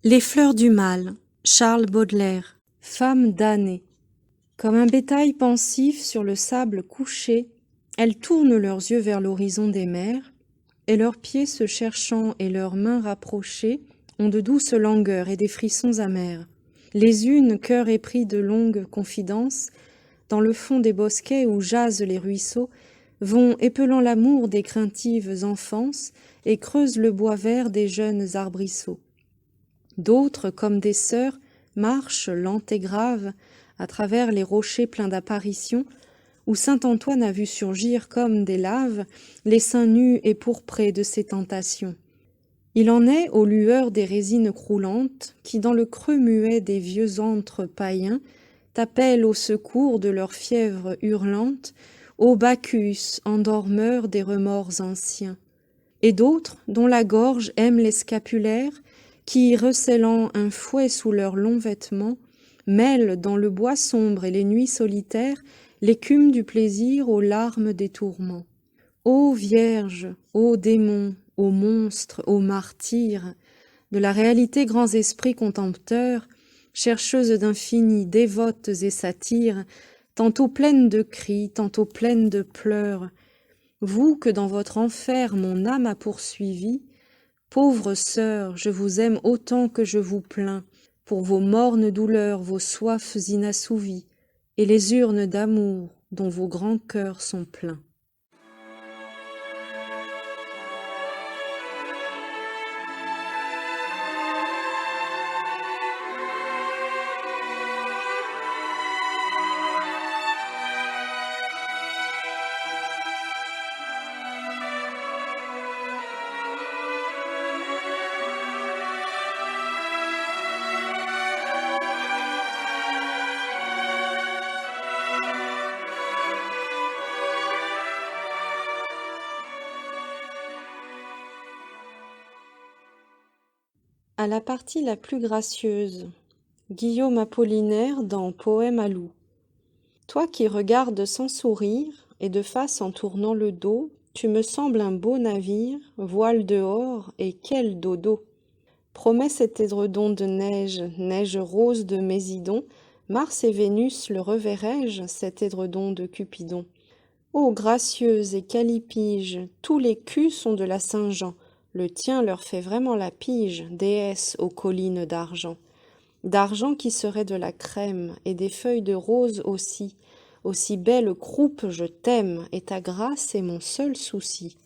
Les fleurs du mal, Charles Baudelaire. Femmes damnées. Comme un bétail pensif sur le sable couché, elles tournent leurs yeux vers l'horizon des mers, et leurs pieds se cherchant et leurs mains rapprochées ont de douces langueurs et des frissons amers. Les unes, cœur épris de longues confidences, dans le fond des bosquets où jasent les ruisseaux, vont épelant l'amour des craintives enfances et creusent le bois vert des jeunes arbrisseaux. D'autres, comme des sœurs, marchent, lentes et graves, à travers les rochers pleins d'apparitions, où saint Antoine a vu surgir comme des laves les seins nus et pourprés de ses tentations. Il en est aux lueurs des résines croulantes, qui dans le creux muet des vieux antres païens t'appellent au secours de leur fièvre hurlante, ô Bacchus, endormeur des remords anciens. Et d'autres, dont la gorge aime les scapulaires, qui, recélant un fouet sous leurs longs vêtements, mêlent dans le bois sombre et les nuits solitaires l'écume du plaisir aux larmes des tourments. Ô Vierge, ô démons, ô monstres, ô martyrs, de la réalité grands esprits contempteurs, chercheuses d'infini, dévotes et satyres, tantôt pleines de cris, tantôt pleines de pleurs, vous que dans votre enfer mon âme a poursuivi, pauvres sœurs, je vous aime autant que je vous plains, pour vos mornes douleurs, vos soifs inassouvies, et les urnes d'amour dont vos grands cœurs sont pleins. À la partie la plus gracieuse, Guillaume Apollinaire dans Poème à loup. Toi qui regardes sans sourire, et de face en tournant le dos, tu me sembles un beau navire, voile dehors, et quel dodo! Promets cet édredon de neige, neige rose de Mésidon, Mars et Vénus le reverrai-je, cet édredon de Cupidon? Ô gracieuse et calipige, tous les culs sont de la Saint-Jean, le tien leur fait vraiment la pige, déesse aux collines d'argent. D'argent qui serait de la crème, et des feuilles de rose aussi. Aussi belle croupe, je t'aime, et ta grâce est mon seul souci.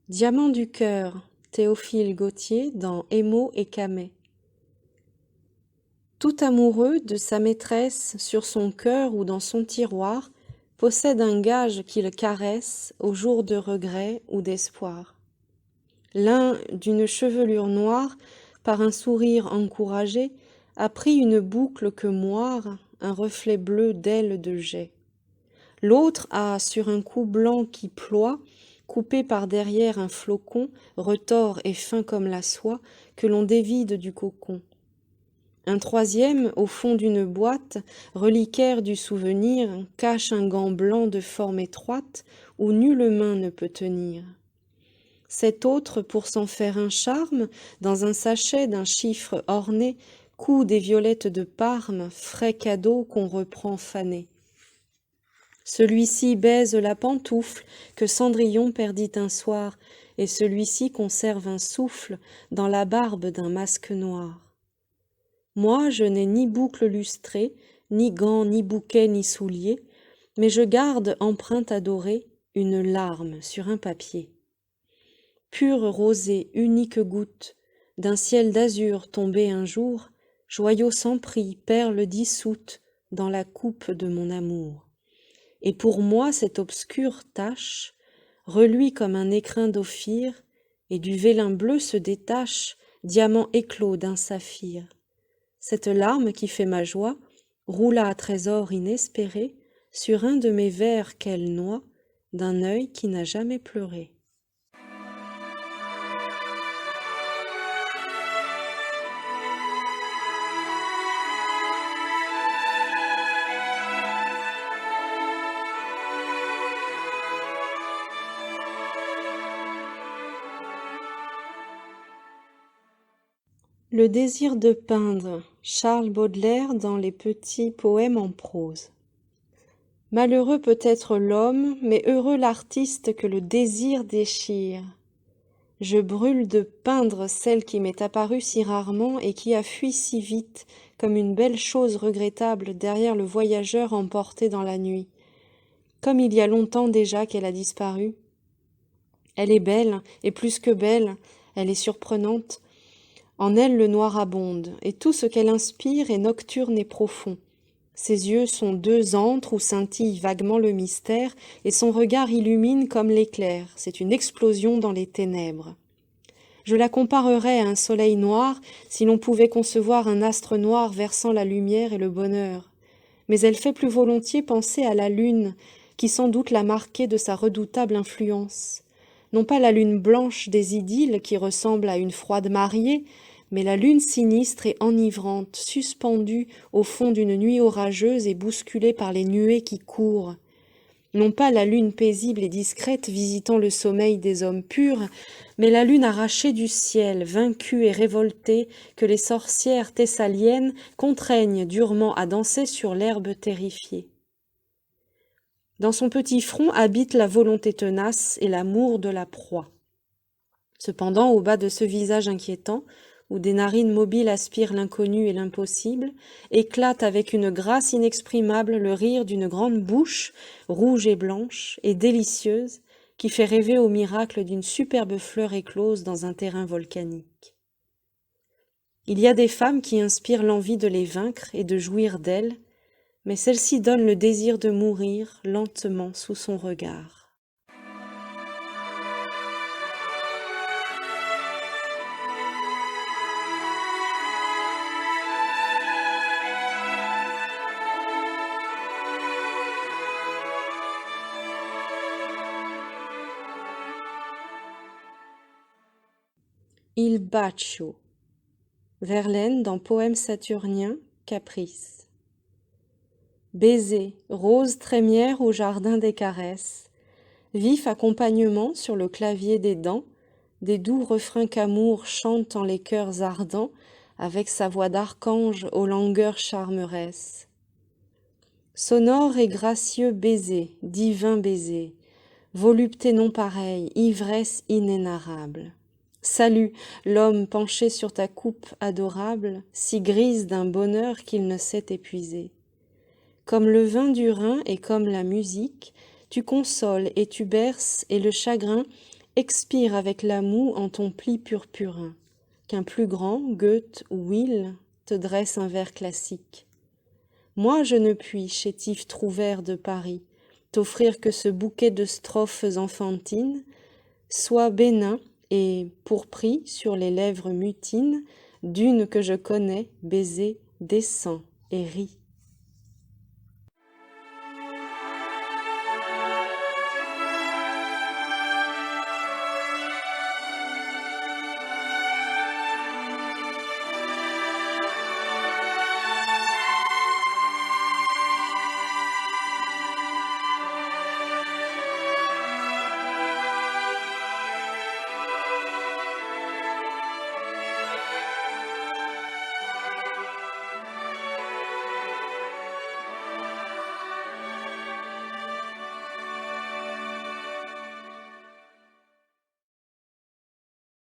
Diamant du cœur, Théophile Gautier dans Émaux et Camée. Tout amoureux de sa maîtresse sur son cœur ou dans son tiroir possède un gage qu'il caresse au jour de regret ou d'espoir. L'un, d'une chevelure noire, par un sourire encouragé, a pris une boucle que moire un reflet bleu d'ailes de jet. L'autre a, sur un cou blanc qui ploie, coupé par derrière un flocon, retors et fin comme la soie, que l'on dévide du cocon. Un troisième, au fond d'une boîte, reliquaire du souvenir, cache un gant blanc de forme étroite, où nulle main ne peut tenir. Cet autre, pour s'en faire un charme, dans un sachet d'un chiffre orné, coud des violettes de Parme, frais cadeau qu'on reprend fané. Celui-ci baise la pantoufle que Cendrillon perdit un soir, et celui-ci conserve un souffle dans la barbe d'un masque noir. Moi, je n'ai ni boucle lustrée, ni gants, ni bouquet, ni souliers, mais je garde, empreinte adorée, une larme sur un papier. Pure rosée, unique goutte, d'un ciel d'azur tombé un jour, joyau sans prix, perle dissoute dans la coupe de mon amour. Et pour moi cette obscure tache, reluit comme un écrin d'ophir, et du vélin bleu se détache, diamant éclos d'un saphir. Cette larme qui fait ma joie roula à trésor inespéré sur un de mes vers qu'elle noie d'un œil qui n'a jamais pleuré. Le désir de peindre, Charles Baudelaire dans les petits poèmes en prose. Malheureux peut-être l'homme, mais heureux l'artiste que le désir déchire. Je brûle de peindre celle qui m'est apparue si rarement et qui a fui si vite, comme une belle chose regrettable derrière le voyageur emporté dans la nuit. Comme il y a longtemps déjà qu'elle a disparu. Elle est belle, et plus que belle, elle est surprenante. En elle le noir abonde, et tout ce qu'elle inspire est nocturne et profond. Ses yeux sont deux antres où scintille vaguement le mystère, et son regard illumine comme l'éclair, c'est une explosion dans les ténèbres. Je la comparerais à un soleil noir si l'on pouvait concevoir un astre noir versant la lumière et le bonheur. Mais elle fait plus volontiers penser à la lune, qui sans doute l'a marquée de sa redoutable influence. Non pas la lune blanche des idylles qui ressemble à une froide mariée, mais la lune sinistre et enivrante, suspendue au fond d'une nuit orageuse et bousculée par les nuées qui courent. Non pas la lune paisible et discrète visitant le sommeil des hommes purs, mais la lune arrachée du ciel, vaincue et révoltée, que les sorcières thessaliennes contraignent durement à danser sur l'herbe terrifiée. Dans son petit front habite la volonté tenace et l'amour de la proie. Cependant, au bas de ce visage inquiétant, où des narines mobiles aspirent l'inconnu et l'impossible, éclate avec une grâce inexprimable le rire d'une grande bouche, rouge et blanche, et délicieuse, qui fait rêver au miracle d'une superbe fleur éclose dans un terrain volcanique. Il y a des femmes qui inspirent l'envie de les vaincre et de jouir d'elles, mais celle-ci donne le désir de mourir lentement sous son regard. Il bacio. Verlaine dans Poème saturnien, Caprice. Baiser, rose trémière au jardin des caresses, vif accompagnement sur le clavier des dents, des doux refrains qu'amour chante en les cœurs ardents, avec sa voix d'archange aux langueurs charmeresses. Sonore et gracieux baiser, divin baiser, volupté non pareille, ivresse inénarrable. Salut, l'homme penché sur ta coupe adorable, si grise d'un bonheur qu'il ne sait épuiser. Comme le vin du Rhin et comme la musique, tu consoles et tu berces, et le chagrin expire avec la moue en ton pli purpurin. Qu'un plus grand, Goethe ou Will, te dresse un vers classique. Moi je ne puis, chétif trouvère de Paris, t'offrir que ce bouquet de strophes enfantines, sois bénin, et, pour prix sur les lèvres mutines, d'une que je connais, baiser, descend et rit.